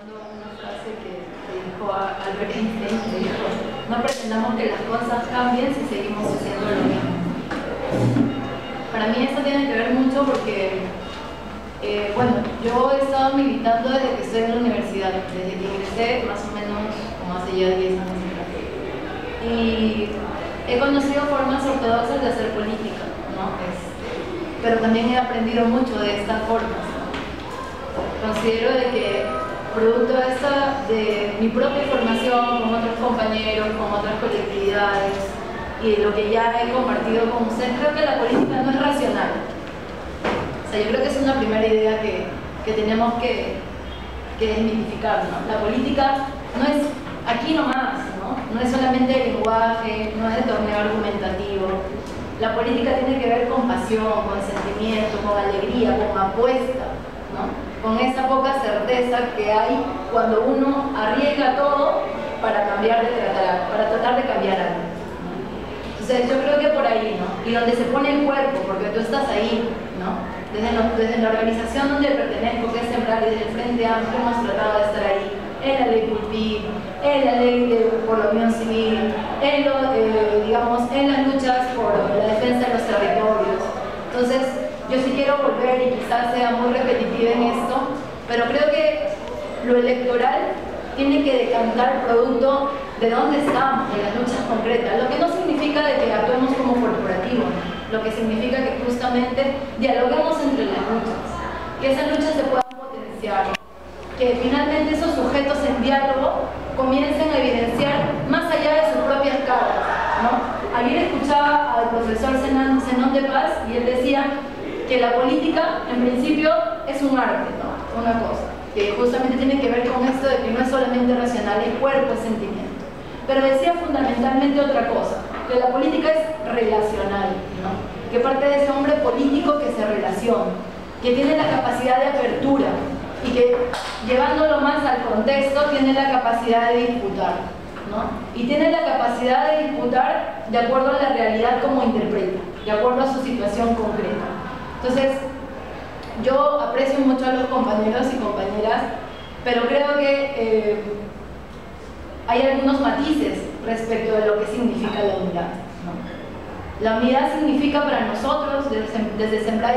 recordando una frase que dijo Albert Einstein, que dijo: no pretendamos que las cosas cambien si seguimos haciendo lo mismo. Para mí esto tiene que ver mucho porque, bueno, yo he estado militando desde que estoy en la universidad, desde que ingresé más o menos como hace ya 10 años atrás. Y he conocido formas ortodoxas de hacer política, ¿no? Pero también he aprendido mucho de estas formas. Considero de que producto de mi propia formación con otros compañeros, con otras colectividades y de lo que ya he compartido con ustedes, creo que la política no es racional. O sea, yo creo que es una primera idea que tenemos que desmitificar, ¿no? La política no es aquí nomás, ¿no? No es solamente el lenguaje, no es el torneo argumentativo. La política tiene que ver con pasión, con sentimiento, con alegría, con apuesta, ¿no? Con esa poca certeza que hay cuando uno arriesga todo para cambiar para tratar de cambiar algo. Entonces yo creo que por ahí, ¿no? Y donde se pone el cuerpo, porque tú estás ahí, ¿no? Desde la organización donde pertenezco, que es Sembrar, desde el Frente Amplio, hemos tratado de estar ahí, en la ley PULPIC, en la ley por la unión civil, digamos, en las luchas por la defensa de los territorios. Entonces, yo sí quiero volver y quizás sea muy repetitiva en esto, pero creo que lo electoral tiene que decantar producto de dónde estamos, en las luchas concretas, lo que no significa de que actuemos como corporativo, ¿no? Lo que significa que justamente dialoguemos entre las luchas, que esas luchas se puedan potenciar, que finalmente esos sujetos en diálogo comiencen a evidenciar más allá de sus propias caras, ¿no? Ayer escuchaba al profesor Zenón de Paz y él decía que la política en principio es un arte, ¿no? Una cosa, que justamente tiene que ver con esto de que no es solamente racional, el cuerpo es sentimiento. Pero decía fundamentalmente otra cosa, que la política es relacional, ¿no? Que parte de ese hombre político que se relaciona, que tiene la capacidad de apertura y que, llevándolo más al contexto, tiene la capacidad de disputar, ¿no? Y tiene la capacidad de disputar de acuerdo a la realidad como interpreta, de acuerdo a su situación concreta. Entonces, yo aprecio mucho a los compañeros y compañeras, pero creo que hay algunos matices respecto de lo que significa la unidad, ¿no? La unidad significa para nosotros, desde Sembrar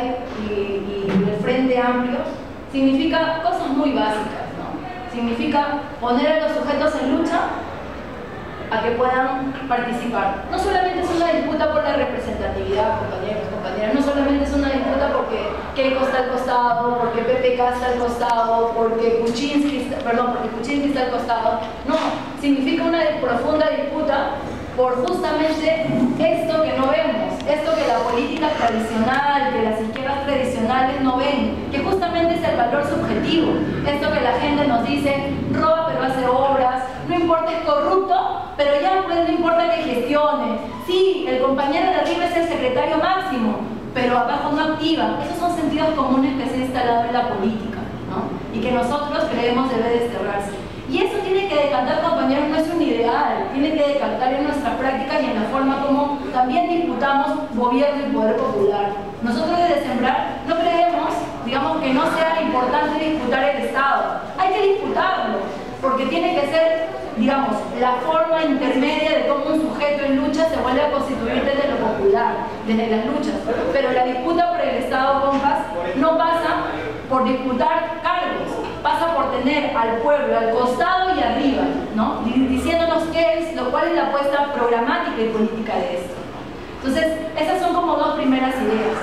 y el Frente Amplio, significa cosas muy básicas, ¿no? Significa poner a los sujetos en lucha a que puedan participar. No solamente es una disputa por la representatividad, compañeros, compañeras, no solamente es una disputa porque Keiko está al costado, porque PPK está al costado, porque Kuczynski está al costado. No, significa una profunda disputa por justamente esto que no vemos, esto que la política tradicional, que las izquierdas tradicionales no ven, que justamente es el valor subjetivo, esto que la gente nos dice, roba pero hace obras, no importa es corrupto, pero ya pues no importa que gestione, sí, el compañero de arriba es el secretario máximo, pero abajo no activa. Esos son sentidos comunes que se han instalado en la política, ¿no? Y que nosotros creemos debe desterrarse. Y eso tiene que decantar, compañeros, no es un ideal, tiene que decantar en nuestra práctica y en la forma como también disputamos gobierno y poder popular. Nosotros desde Sembrar no creemos, digamos, que no sea importante disputar el Estado. Hay que disputarlo, porque tiene que ser, digamos, la forma intermedia de cómo un sujeto en lucha se vuelve a constituir desde lo popular, desde las luchas. Pero la disputa por el Estado, compas, no pasa por disputar cargos, pasa por tener al pueblo al costado y arriba, ¿no? Diciéndonos cuál es la apuesta programática y política de esto. Entonces, esas son como dos primeras ideas,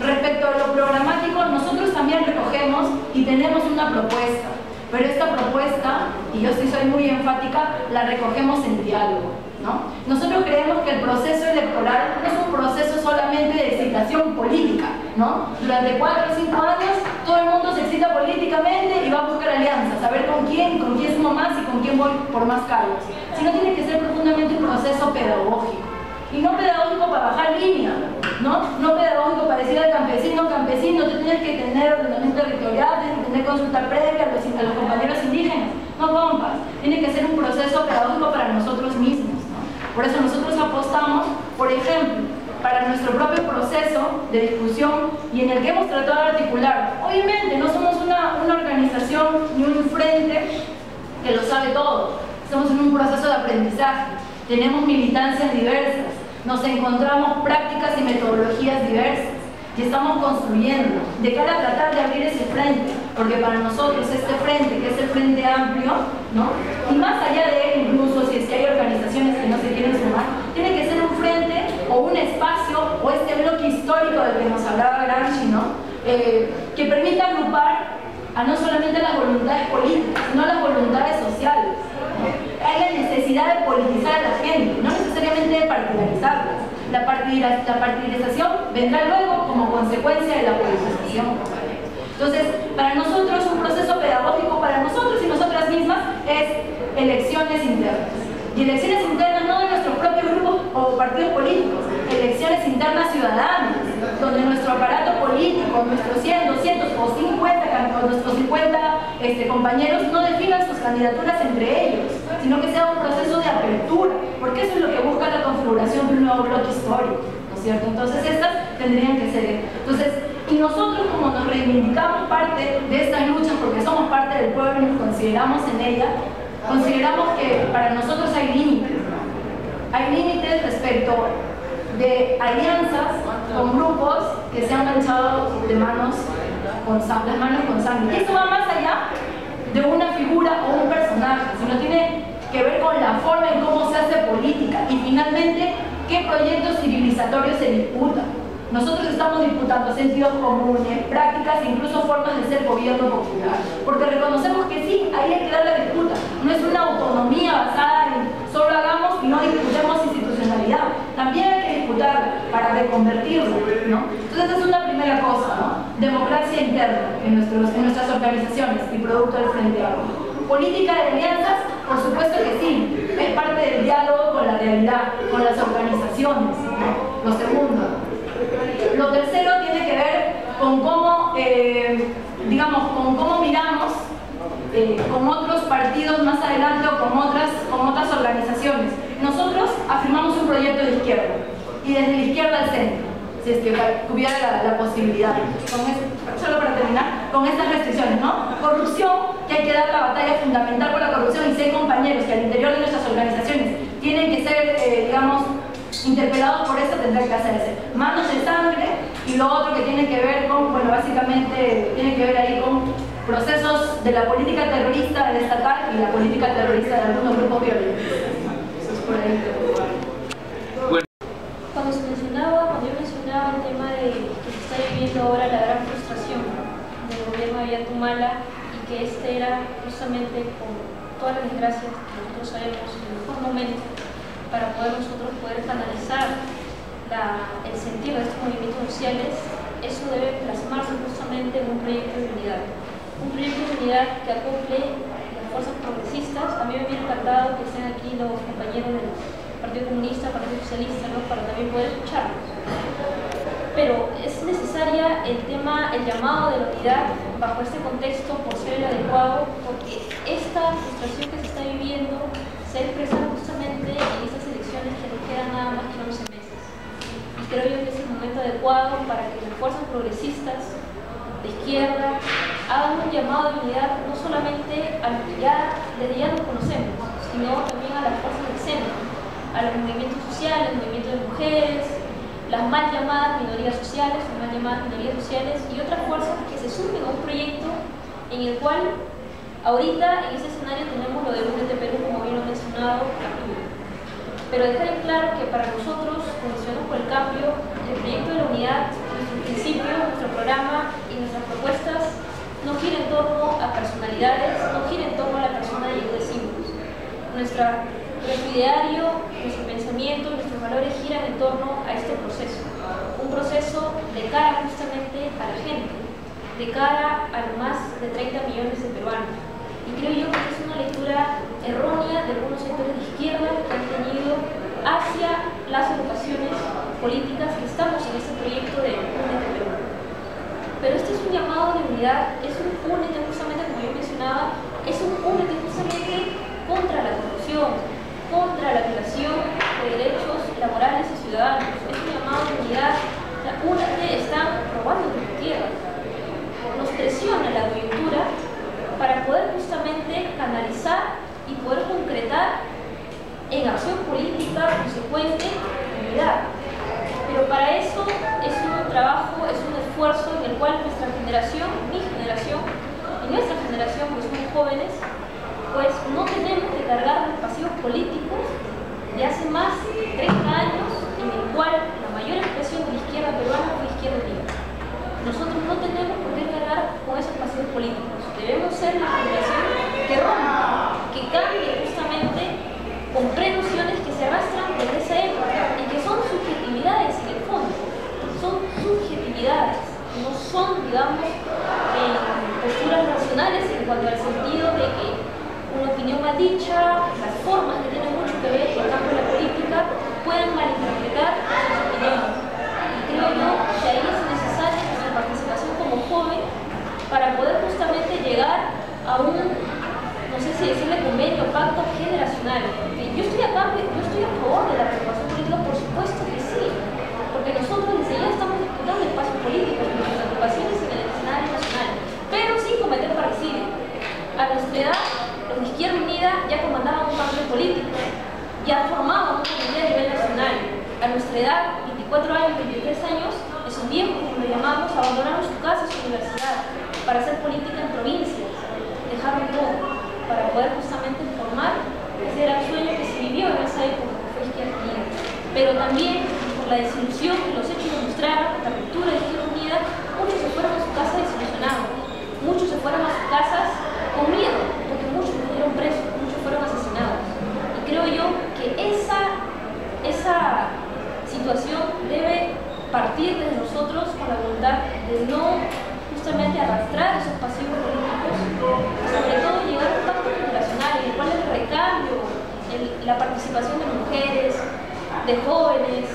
¿no? Respecto a lo programático, nosotros también recogemos y tenemos una propuesta, pero esta propuesta, y yo sí soy muy enfática, la recogemos en diálogo, ¿no? Nosotros creemos que el proceso electoral no es un proceso solamente de excitación política, ¿no? Durante 4 o 5 años todo el mundo se excita políticamente y va a buscar alianzas, a ver con quién sumo más y con quién voy por más cargos. Sino tiene que ser profundamente un proceso pedagógico. Y no pedagógico para bajar línea, ¿no? No pedagógico para decir al campesino, tú tienes que tener ordenamiento territorial, tienes que tener consulta previa a los compañeros indígenas. No, compas, tiene que ser un proceso pedagógico para nosotros mismos, ¿no? Por eso nosotros apostamos, por ejemplo, para nuestro propio proceso de discusión y en el que hemos tratado de articular. Obviamente no somos una organización ni un frente que lo sabe todo, estamos en un proceso de aprendizaje, tenemos militancias diversas, nos encontramos prácticas y metodologías diversas y estamos construyendo de cara a tratar de abrir ese frente, porque para nosotros este frente, que es el Frente Amplio, ¿no? Y más allá de él, incluso si es que hay organizaciones que no se quieren sumar, tiene que ser un frente o un espacio o este bloque histórico del que nos hablaba Gramsci, ¿no? Que permita agrupar a no solamente las voluntades políticas, sino las voluntades sociales. Hay la necesidad de politizar a la gente, no necesariamente de partidarizarlas. La partidarización vendrá luego como consecuencia de la politización. Entonces, para nosotros, un proceso pedagógico para nosotros y nosotras mismas es elecciones internas. Y elecciones internas no de nuestros propios grupos o partidos políticos, elecciones internas ciudadanas, donde nuestro aparato político, nuestros 100, 200 o 50 compañeros no definan sus candidaturas entre ellos, sino que sea un proceso de apertura, porque eso es lo que busca la configuración de un nuevo bloque histórico, ¿no es cierto? Entonces estas tendrían que ser. Entonces, y nosotros, como nos reivindicamos parte de estas luchas, porque somos parte del pueblo y nos consideramos en ella, consideramos que para nosotros hay límites, ¿no? Hay límites respecto de alianzas con grupos que se han manchado las manos con sangre. Y eso va más allá de una figura o un personaje, sino tiene que ver con la forma en cómo se hace política y finalmente qué proyectos civilizatorios se disputan. Nosotros estamos disputando sentidos comunes, prácticas e incluso formas de ser gobierno popular, porque reconocemos que sí, ahí hay que dar la disputa. No es una autonomía basada en solo hagamos y no discutemos institucionalidad. También hay que disputar para reconvertirlo, ¿no? Entonces es una primera cosa, ¿no? Democracia interna en nuestras organizaciones y producto del Frente Amplio. Política de alianzas, por supuesto que sí, es parte del diálogo con la realidad, con las organizaciones, ¿no? Lo segundo. Lo tercero tiene que ver con cómo, con cómo miramos con otros partidos más adelante o con otras organizaciones. Nosotros afirmamos un proyecto de izquierda y desde la izquierda al centro, si es que tuviera la posibilidad. Solo para terminar, con estas restricciones, ¿no? Corrupción, que hay que dar la batalla fundamental por la corrupción y si hay compañeros que al interior de nuestras organizaciones tienen que ser, interpelados por eso, tendrá que hacerse. Manos de sangre y lo otro que tiene que ver con, bueno, básicamente tiene que ver ahí con procesos de la política terrorista estatal y la política terrorista de algunos grupos violentos. Eso es por ahí. Cuando yo mencionaba el tema de que se está viviendo ahora la gran frustración del gobierno de Ollanta y que este era justamente, con todas las desgracias que nosotros sabemos, el mejor momento para nosotros poder canalizar el sentido de estos movimientos sociales, eso debe plasmarse justamente en un proyecto de unidad. Un proyecto de unidad que acople las fuerzas progresistas. A mí me hubiera encantado que estén aquí los compañeros del Partido Comunista, Partido Socialista, ¿no? Para también poder escucharlos. Pero es necesaria el llamado de la unidad bajo este contexto por ser el adecuado, porque esta frustración que se está viviendo se expresa justamente en estas elecciones que nos quedan nada más que 11 meses. Y creo yo que es el momento adecuado para que las fuerzas progresistas de izquierda hagan un llamado de unidad no solamente a los que desde ya nos conocemos, sino también a las fuerzas del centro, a los movimientos sociales, movimientos de mujeres, las mal llamadas minorías sociales y otras fuerzas que se sumen a un proyecto en el cual ahorita en ese escenario tenemos lo de UNED de Perú, como bien lo mencionado, pero dejar en claro que para nosotros, Comisionados por el Cambio, el proyecto de la unidad, nuestro principio, nuestro programa y nuestras propuestas no gira en torno a personalidades, no gira en torno a la persona de símbolos. Nuestro ideario, nuestro pensamiento, nuestros valores giran en torno a este proceso. Un proceso de cara justamente a la gente, de cara a los más de 30 millones de peruanos. Y creo yo que es una lectura errónea de algunos sectores de izquierda que han tenido hacia las agrupaciones políticas que estamos en este proyecto de UNED de Perú. Pero este es un llamado de unidad, es un UNED justamente, como yo mencionaba, es un UNED justamente contra la corrupción, contra la violación de derechos laborales y ciudadanos. Es un llamado de participación política consecuente en unidad. Pero para eso es un trabajo, es un esfuerzo en el cual nuestra generación, mi generación y nuestra generación, que somos jóvenes, pues no tenemos que cargar los pasivos políticos de hace más de 30 años, en el cual la mayor expresión de la izquierda peruana fue Izquierda Unida. Nosotros no tenemos por qué cargar con esos pasivos políticos. Debemos ser la generación que rompa, que cambie justamente con prenociones que se arrastran desde esa época y que son subjetividades en el fondo. Son subjetividades, no son, digamos, posturas racionales en cuanto al sentido de que una opinión mal dicha, las formas que tienen mucho que ver en el campo de la política, pueden malinterpretar sus opiniones. Y creo yo que ahí es necesaria nuestra participación como joven para poder justamente llegar a un, no sé si decirle convenio, pacto generacional. Yo estoy a favor de la preocupación política, por supuesto que sí, porque nosotros desde ya estamos disputando espacios políticos, nuestras preocupaciones en el escenario nacional, pero sin cometer parricidio. A nuestra edad, los de Izquierda Unida ya comandaban un partido político, ya formaban una comunidad a nivel nacional. A nuestra edad, 24 años, 23 años, esos viejos, como lo llamamos, abandonaron su casa y su universidad para hacer política en provincias, dejaron todo para poder justamente formar. Ese era el sueño que se vivió en esa época, que fue Izquierda Unida. Pero también, por la desilusión que los hechos demostraron, la ruptura de Izquierda Unida, muchos se fueron a su casa desilusionados, muchos se fueron a sus casas con miedo, porque muchos murieron presos, muchos fueron asesinados. Y creo yo que esa situación debe partir desde nosotros con la voluntad de no justamente arrastrar esos pasivos políticos, y sobre todo llegar a un pacto generacional en el cual el recambio, la participación de mujeres, de jóvenes,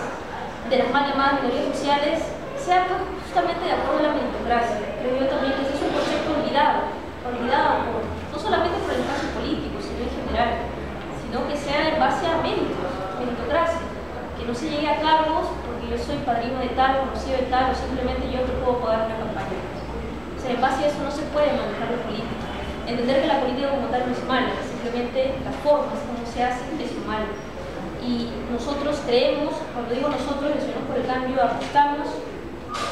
de las mal llamadas minorías sociales, sea justamente de acuerdo a la meritocracia. Creo yo también que ese es un concepto olvidado no solamente por el espacio político, sino en general, sino que sea en base a méritos, meritocracia, que no se llegue a cargos porque yo soy padrino de tal, conocido de tal, o simplemente yo te puedo pagar una campaña. O sea, en base a eso no se puede manejar la política. Entender que la política como tal no es mala, simplemente las formas como se hace es lo malo. Y nosotros creemos, cuando digo nosotros, Ciudadanos por el Cambio, apostamos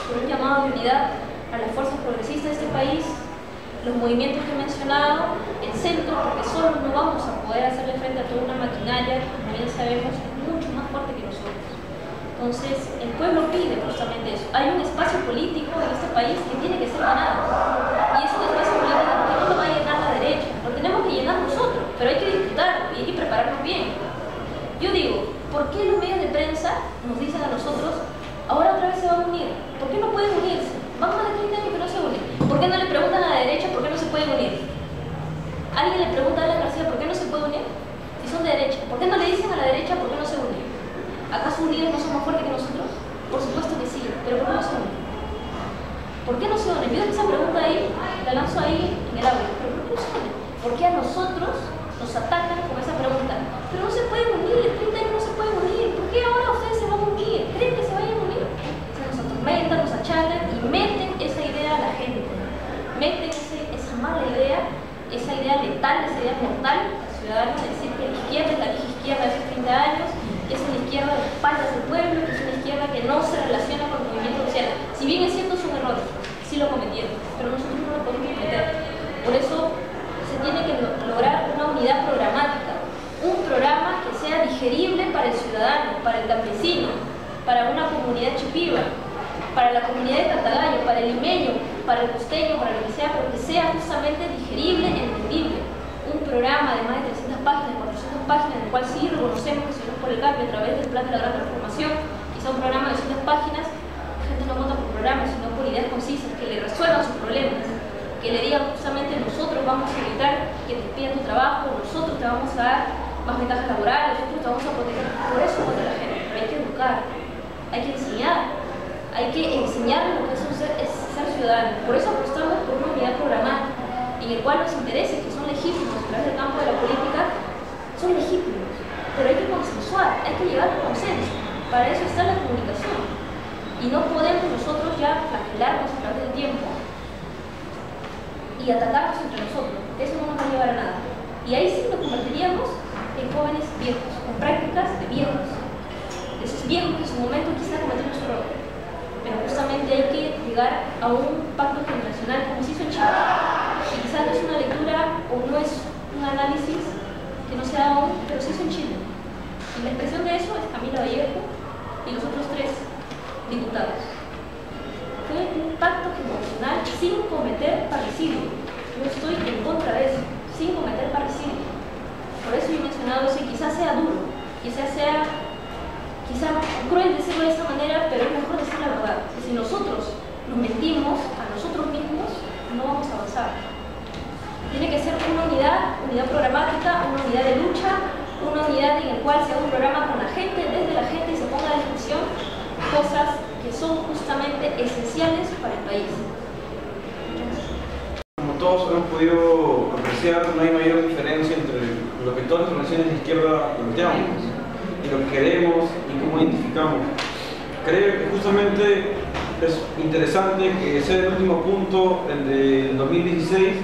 por un llamado de unidad a las fuerzas progresistas de este país, los movimientos que he mencionado, el centro, porque solo no vamos a poder hacerle frente a toda una maquinaria que, como bien sabemos, es mucho más fuerte que nosotros. Entonces, el pueblo pide justamente eso. Hay un espacio político en este país que tiene que ser ganado. Y es un espacio político que no lo va a llenar la derecha, lo tenemos que llenar nosotros, pero hay que disputarlo y hay que prepararnos bien. Yo digo, ¿por qué los medios de prensa nos dicen a nosotros, ahora otra vez se van a unir? ¿Por qué no pueden unirse? Van más de 30 años que no se unen. ¿Por qué no le preguntan a la derecha por qué no se pueden unir? ¿Alguien le pregunta a Alan García por qué no se puede unir? Si son de derecha. ¿Por qué no le dicen a la derecha por qué no se unen? ¿Acaso unidos no son más fuertes que nosotros? Por supuesto que sí, pero ¿por qué no se unen? ¿Por qué no se unen? Yo esa pregunta ahí, la lanzo ahí en el aula. ¿Pero por qué no se unen? ¿Por qué a nosotros nos atacan con esa pregunta? Pero no se pueden unir, 30 años no se pueden unir. ¿Por qué ahora ustedes se van a unir? ¿Creen que se vayan a unir? Se nos atormentan, nos achacan y meten esa idea a la gente. Meten esa mala idea, esa idea letal, esa idea mortal al ciudadano de decir que la izquierda es la vieja izquierda de hace 30 años, que es una izquierda de espaldas del pueblo, que es una izquierda que no se relaciona con el movimiento social. Si bien es cierto, son errores, sí lo cometieron, pero nosotros no lo podemos cometer. Por eso se tiene que lograr una unidad programática, un programa que sea digerible para el ciudadano, para el campesino, para una comunidad chipiva, para la comunidad de Cantagallo, para el limeño, para el costeño, para lo que sea, pero que sea justamente digerible y entendible. Un programa de más de 300 páginas, 400 páginas, en el cual sí reconocemos que Ciudadanos por el Cambio a través del Plan de la Gran Transformación, quizá un programa de 200 páginas, la gente no vota por programas, sino por ideas concisas, que le resuelvan sus problemas, que le digan justamente nosotros vamos a evitar que te pidan tu trabajo, nosotros te vamos a dar más ventajas laborales, nosotros te vamos a proteger. Por eso vota la gente, pero hay que educar, hay que enseñar. Hay que enseñar lo que es ser ciudadano. Por eso apostamos por una unidad programática en el cual los intereses que son legítimos a través del campo de la política son legítimos, pero hay que consensuar, hay que llegar al consenso. Para eso está la comunicación. Y no podemos nosotros ya flagelarnos a través del tiempo y atacarnos entre nosotros, porque eso no nos va a llevar a nada. Y ahí sí nos convertiríamos en jóvenes viejos, con prácticas de viejos. Esos viejos que en su momento quizá cometieron su error. Pero justamente hay que llegar a un pacto generacional como se hizo en Chile. Y quizás no es una lectura o no es un análisis que no se da aún, pero se hizo en Chile. Y la expresión de eso es Camila Vallejo y los otros 3 diputados. Fue un pacto generacional sin cometer parricidio. Yo estoy en contra de eso, sin cometer parricidio. Por eso yo he mencionado eso y quizás sea duro, quizás sea cruel decirlo de esta manera, pero es mejor decir la verdad. Si nosotros nos mentimos a nosotros mismos, no vamos a avanzar. Tiene que ser una unidad programática, una unidad de lucha, una unidad en la cual se haga un programa con la gente, desde la gente, y se ponga a discusión cosas que son justamente esenciales para el país. Como todos hemos podido apreciar, no hay mayor diferencia entre lo que todas las organizaciones de izquierda planteamos y lo que queremos y cómo identificamos. Creo que justamente es interesante que sea el último punto, el del 2016,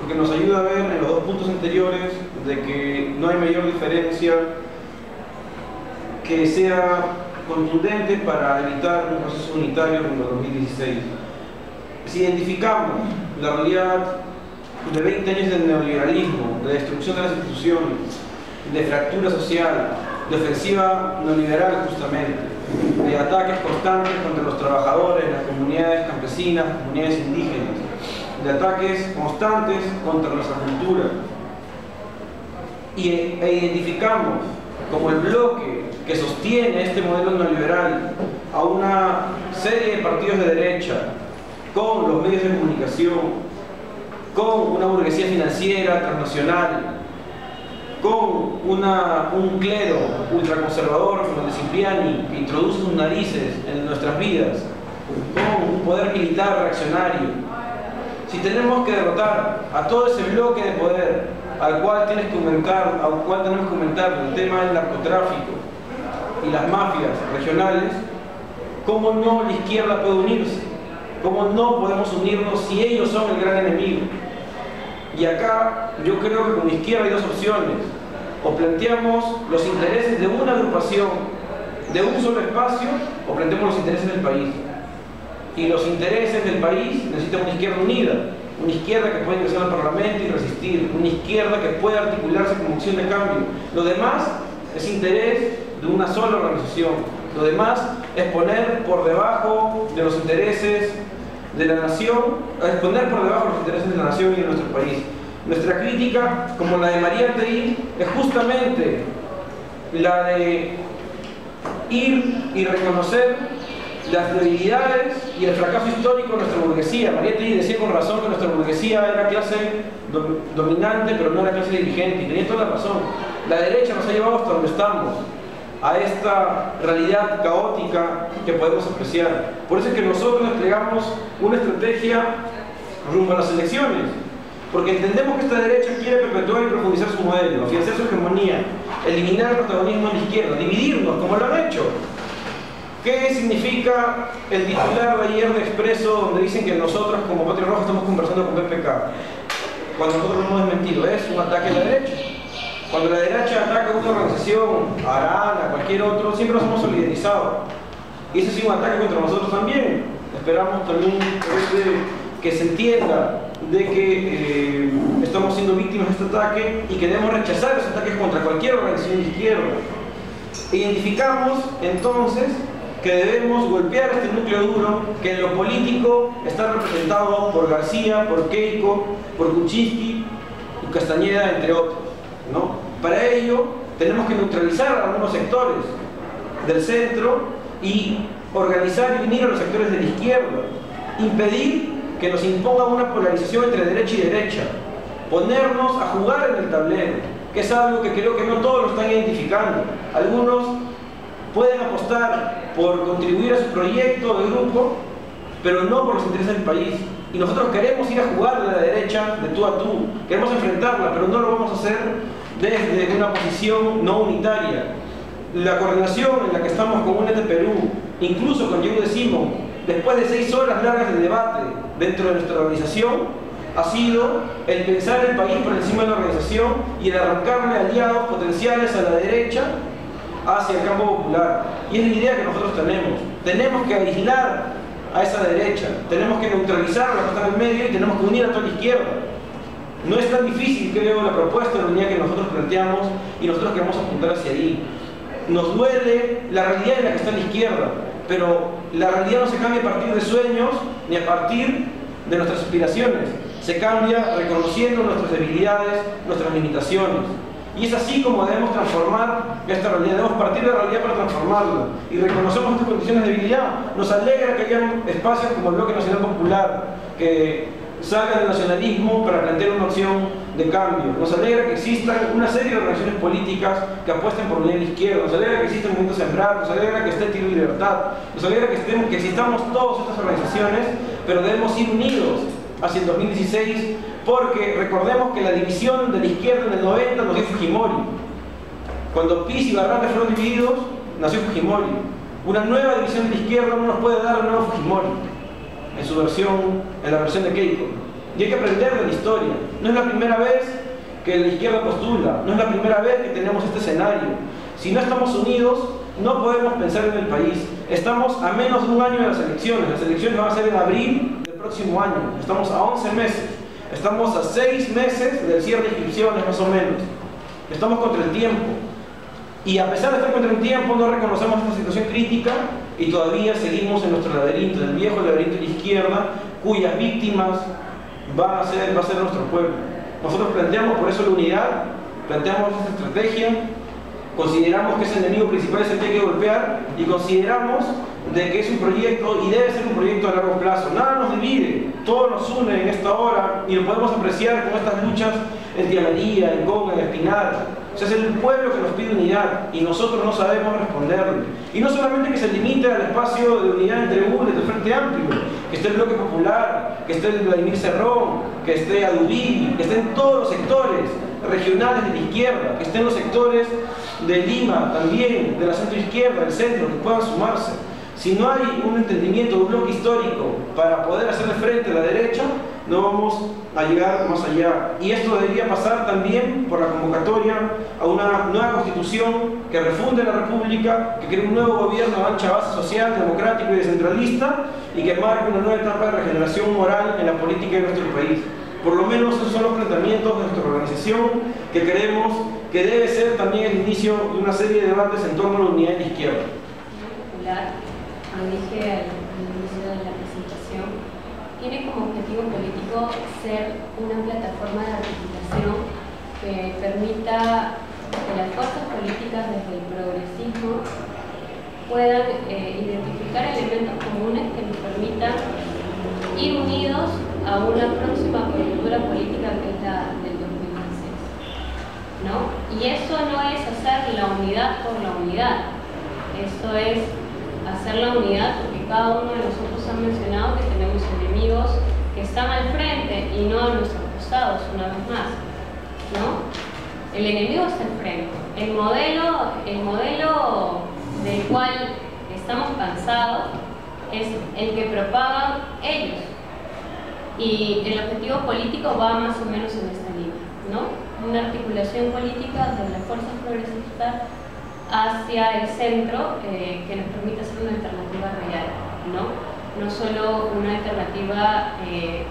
porque nos ayuda a ver en los 2 puntos anteriores de que no hay mayor diferencia que sea contundente para evitar un proceso unitario como el 2016. Si identificamos la realidad de 20 años del neoliberalismo, de destrucción de las instituciones, de fractura social, de ofensiva neoliberal justamente, de ataques constantes contra los trabajadores, las comunidades campesinas, comunidades indígenas, de ataques constantes contra nuestra cultura, e identificamos como el bloque que sostiene este modelo neoliberal a una serie de partidos de derecha, con los medios de comunicación, con una burguesía financiera transnacional, con un clero ultraconservador como el de Cipriani, que introduce sus narices en nuestras vidas, con un poder militar reaccionario. Si tenemos que derrotar a todo ese bloque de poder al cual tenemos que aumentar el tema del narcotráfico y las mafias regionales, ¿cómo no la izquierda puede unirse? ¿Cómo no podemos unirnos si ellos son el gran enemigo? Y acá yo creo que con la izquierda hay 2 opciones. O planteamos los intereses de una agrupación, de un solo espacio, o planteamos los intereses del país. Y los intereses del país necesitan una izquierda unida, una izquierda que pueda ingresar al Parlamento y resistir, una izquierda que pueda articularse como opción de cambio. Lo demás es interés de una sola organización. Lo demás es poner por debajo de los intereses de la nación, es poner por debajo los intereses de la nación y de nuestro país. Nuestra crítica, como la de María Teí, es justamente la de ir y reconocer las debilidades y el fracaso histórico de nuestra burguesía. María Teí decía con razón que nuestra burguesía era clase dominante, pero no era clase dirigente, y tenía toda la razón. La derecha nos ha llevado hasta donde estamos, a esta realidad caótica que podemos apreciar. Por eso es que nosotros desplegamos una estrategia rumbo a las elecciones, porque entendemos que esta derecha quiere perpetuar y profundizar su modelo, afianzar su hegemonía, eliminar el protagonismo de la izquierda, dividirnos como lo han hecho. ¿Qué significa el titular de ayer de Expreso, donde dicen que nosotros como Patria Roja estamos conversando con PPK? Cuando nosotros no hemos desmentido, es un ataque a la derecha. Cuando la derecha ataca a una organización, a Arana, a cualquier otro, siempre nos hemos solidarizado. Y ese es un ataque contra nosotros también. Esperamos también que se entienda de que estamos siendo víctimas de este ataque y que debemos rechazar esos ataques contra cualquier organización de izquierda. Identificamos entonces que debemos golpear este núcleo duro que en lo político está representado por García, por Keiko, por Kuczynski y Castañeda, entre otros, ¿no? Para ello tenemos que neutralizar a algunos sectores del centro y organizar y unir a los sectores de la izquierda, impedir que nos imponga una polarización entre derecha y derecha, ponernos a jugar en el tablero, que es algo que creo que no todos lo están identificando. Algunos pueden apostar por contribuir a su proyecto de grupo, pero no por los intereses del país. Y nosotros queremos ir a jugar a la derecha de tú a tú, queremos enfrentarla, pero no lo vamos a hacer desde una posición no unitaria. La coordinación en la que estamos con UNED de Perú, incluso con Diego de Simón, después de 6 horas largas de debate dentro de nuestra organización, ha sido el pensar el país por encima de la organización y el arrancarle aliados potenciales a la derecha hacia el campo popular. Y es la idea que nosotros tenemos. Tenemos que aislar a esa derecha, tenemos que neutralizar a la que está en el medio y tenemos que unir a toda la izquierda. No es tan difícil, creo, la propuesta de unidad que nosotros planteamos y nosotros queremos apuntar hacia ahí. Nos duele la realidad en la que está la izquierda, pero la realidad no se cambia a partir de sueños ni a partir de nuestras aspiraciones. Se cambia reconociendo nuestras debilidades, nuestras limitaciones. Y es así como debemos transformar esta realidad, debemos partir de la realidad para transformarla. Y reconocemos estas condiciones de debilidad. Nos alegra que haya espacios como el Bloque Nacional Popular, que salgan del nacionalismo para plantear una opción de cambio. Nos alegra que existan una serie de organizaciones políticas que apuesten por unir a la izquierda. Nos alegra que exista el Movimiento Sembrar, nos alegra que esté Tiro y Libertad. Nos alegra que existamos todas estas organizaciones, pero debemos ir unidos hacia el 2016, porque recordemos que la división de la izquierda en el 90 nos dio Fujimori. Cuando Pis y Barranca fueron divididos, nació Fujimori. Una nueva división de la izquierda no nos puede dar el nuevo Fujimori en la versión de Keiko. Y hay que aprender de la historia. No es la primera vez que la izquierda postula, no es la primera vez que tenemos este escenario. Si no estamos unidos, no podemos pensar en el país. Estamos a menos de un año de las elecciones van a ser en abril del próximo año. Estamos a 11 meses, estamos a 6 meses del cierre de inscripciones más o menos. Estamos contra el tiempo. Y a pesar de estar contra el tiempo, no reconocemos esta situación crítica y todavía seguimos en nuestro laberinto, el viejo laberinto de la izquierda, cuyas víctimas va a ser nuestro pueblo. Nosotros planteamos por eso la unidad, planteamos esta estrategia, consideramos que ese enemigo principal es el que hay que golpear y consideramos de que es un proyecto y debe ser un proyecto a largo plazo. Nada nos divide, todo nos une en esta hora y lo podemos apreciar con estas luchas en Tía María, en Conga, en Espinar. O sea, es el pueblo que nos pide unidad y nosotros no sabemos responderle. Y no solamente que se limite al espacio de unidad entre UNES, del Frente Amplio, que esté el Bloque Popular, que esté el Vladimir Cerrón, que esté Adubil, que estén todos los sectores regionales de la izquierda, que estén los sectores de Lima también, de la centroizquierda, del centro, que puedan sumarse. Si no hay un entendimiento de un bloque histórico para poder hacerle frente a la derecha, no vamos a llegar más allá. Y esto debería pasar también por la convocatoria a una nueva constitución que refunde la república, que cree un nuevo gobierno de ancha base social, democrático y descentralista, y que marque una nueva etapa de regeneración moral en la política de nuestro país. Por lo menos esos son los planteamientos de nuestra organización, que creemos que debe ser también el inicio de una serie de debates en torno a la unidad de la izquierda. Como dije al inicio de la presentación, tiene como objetivo político ser una plataforma de articulación que permita que las fuerzas políticas desde el progresismo puedan identificar elementos comunes que nos permitan ir unidos a una próxima coyuntura política que es la del 2016, ¿no? Y eso no es hacer la unidad por la unidad, esto es hacer la unidad porque cada uno de nosotros ha mencionado que tenemos enemigos que están al frente y no a nuestros costados, una vez más, ¿no? El enemigo está al frente. El modelo del cual estamos cansados es el que propagan ellos. Y el objetivo político va más o menos en esta línea, ¿no? Una articulación política de las fuerzas progresistas hacia el centro que nos permita hacer una alternativa real, no solo una alternativa de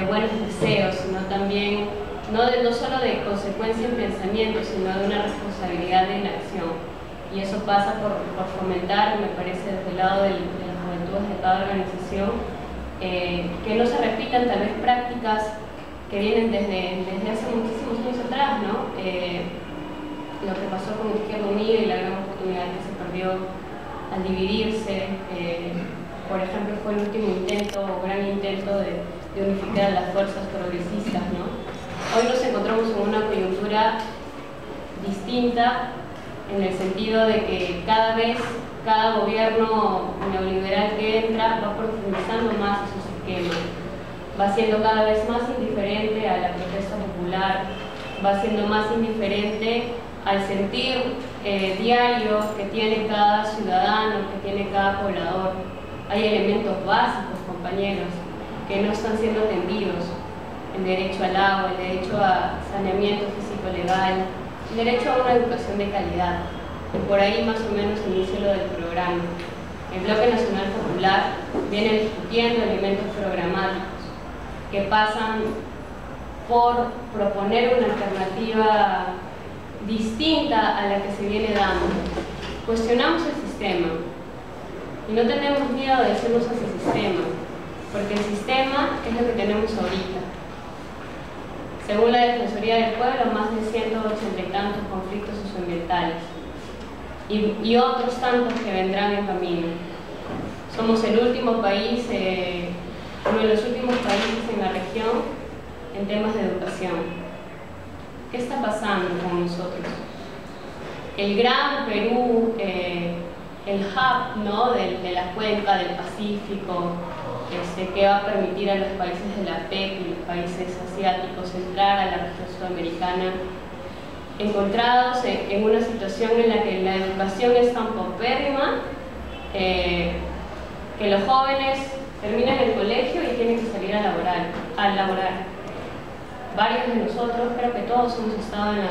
buenos deseos, sino también, no solo de consecuencia en pensamiento, sino de una responsabilidad en acción. Y eso pasa por fomentar, me parece, desde el lado de las juventudes de cada organización, que no se repitan tal vez prácticas que vienen desde hace muchísimos años atrás, ¿no? Lo que pasó con Izquierda Unida y la gran oportunidad que se perdió al dividirse, por ejemplo, fue el último intento o gran intento de unificar a las fuerzas progresistas, ¿no? Hoy nos encontramos en una coyuntura distinta en el sentido de que cada vez cada gobierno neoliberal que entra va profundizando más sus esquemas, va siendo cada vez más indiferente a la protesta popular, va siendo más indiferente al sentir diario que tiene cada ciudadano, que tiene cada poblador. Hay elementos básicos, compañeros, que no están siendo atendidos. el derecho al agua, el derecho a saneamiento físico-legal, el derecho a una educación de calidad. Y por ahí más o menos inicio lo del programa. El Bloque Nacional Popular viene discutiendo elementos programáticos que pasan por proponer una alternativa distinta a la que se viene dando. Cuestionamos el sistema y no tenemos miedo de decirnos a ese sistema, porque el sistema es lo que tenemos ahorita. Según la Defensoría del Pueblo, más de 180 y tantos conflictos socioambientales y otros tantos que vendrán en camino. Somos el último país, uno de los últimos países en la región en temas de educación. ¿Qué está pasando con nosotros? El gran Perú, el hub, ¿no?, de la cuenca del Pacífico, que va a permitir a los países de la PEC y los países asiáticos entrar a la región sudamericana, encontrados en una situación en la que la educación es tan paupérrima que los jóvenes terminan el colegio y tienen que salir a laborar. Varios de nosotros, creo que todos hemos estado en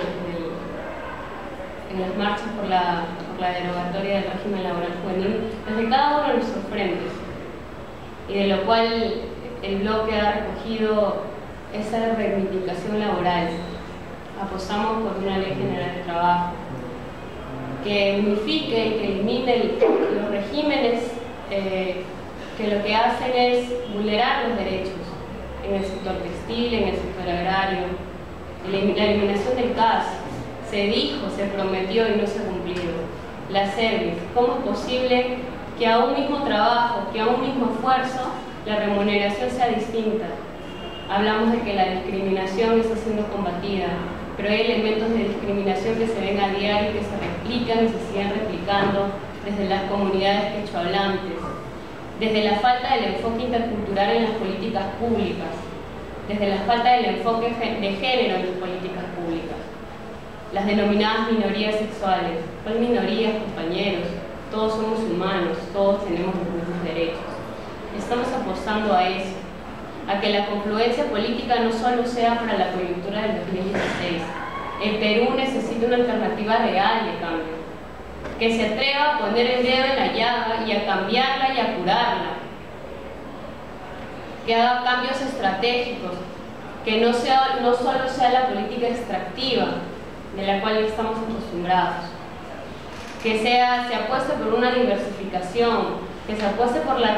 las marchas por la derogatoria del régimen laboral juvenil, desde cada uno de nuestros frentes, y de lo cual el bloque ha recogido esa reivindicación laboral. Apostamos por una ley general de trabajo que unifique y que elimine los regímenes que lo que hacen es vulnerar los derechos en el sector textil, en el sector agrario. La eliminación del CAS se dijo, se prometió y no se ha cumplido. La service, ¿cómo es posible que a un mismo trabajo, que a un mismo esfuerzo, la remuneración sea distinta? Hablamos de que la discriminación está siendo combatida, pero hay elementos de discriminación que se ven a diario, que se replican y se siguen replicando desde las comunidades quechohablantes, desde la falta del enfoque intercultural en las políticas públicas, desde la falta del enfoque de género en las políticas públicas. Las denominadas minorías sexuales. ¿Cuál minorías, compañeros? Todos somos humanos, todos tenemos los mismos derechos. Estamos apostando a eso, a que la confluencia política no solo sea para la coyuntura del 2016. El Perú necesita una alternativa real de cambio, que se atreva a poner el dedo en la llaga y a cambiarla y a curarla, que haga cambios estratégicos, que no solo sea la política extractiva de la cual estamos acostumbrados, que se apueste por una diversificación, que se apueste por la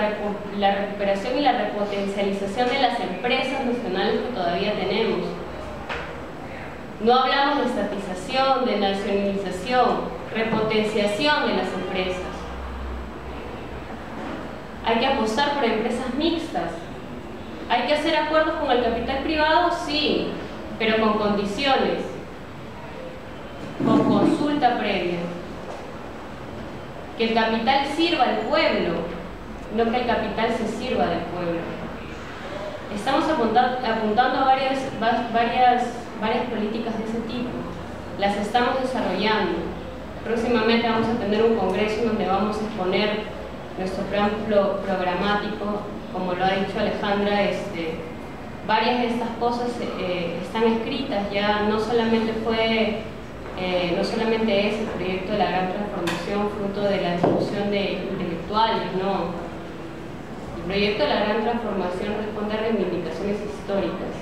recuperación y la repotencialización de las empresas nacionales que todavía tenemos. No hablamos de estatización, de nacionalización, repotenciación de las empresas. Hay que apostar por empresas mixtas. ¿Hay que hacer acuerdos con el capital privado? Sí, pero con condiciones, con consulta previa. Que el capital sirva al pueblo, no que el capital se sirva del pueblo. Estamos apuntando a varias políticas de ese tipo. Las estamos desarrollando. Próximamente vamos a tener un congreso donde vamos a exponer nuestro plan programático, como lo ha dicho Alejandra. Varias de estas cosas están escritas ya, no solamente es el proyecto de la gran transformación fruto de la discusión de intelectuales, no. El proyecto de la gran transformación responde a reivindicaciones históricas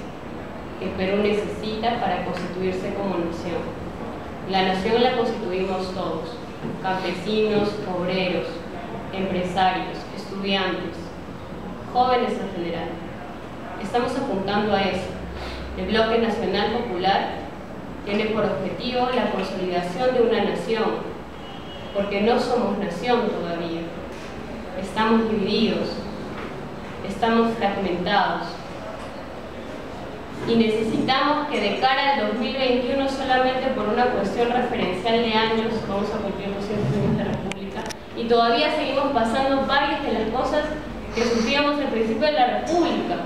que Perú necesita para constituirse como nación. La nación la constituimos todos: campesinos, obreros, empresarios, estudiantes, jóvenes en general. Estamos apuntando a eso. El Bloque Nacional Popular tiene por objetivo la consolidación de una nación, porque no somos nación todavía. Estamos divididos, estamos fragmentados. Y necesitamos que de cara al 2021, solamente por una cuestión referencial de años, vamos a cumplir 200 años de la República, y todavía seguimos pasando varias de las cosas que sufríamos al principio de la República.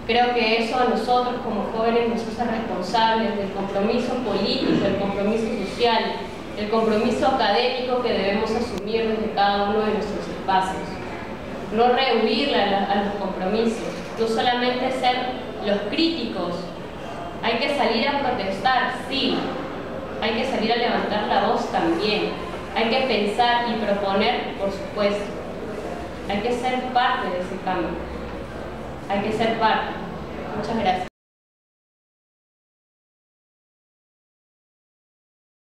Creo que eso a nosotros como jóvenes nos hace responsables del compromiso político, del compromiso social, el compromiso académico que debemos asumir desde cada uno de nuestros espacios. No rehuir a los compromisos, no solamente ser los críticos. Hay que salir a protestar, sí. Hay que salir a levantar la voz también. Hay que pensar y proponer, por supuesto. Hay que ser parte de ese cambio. Hay que ser parte. Muchas gracias.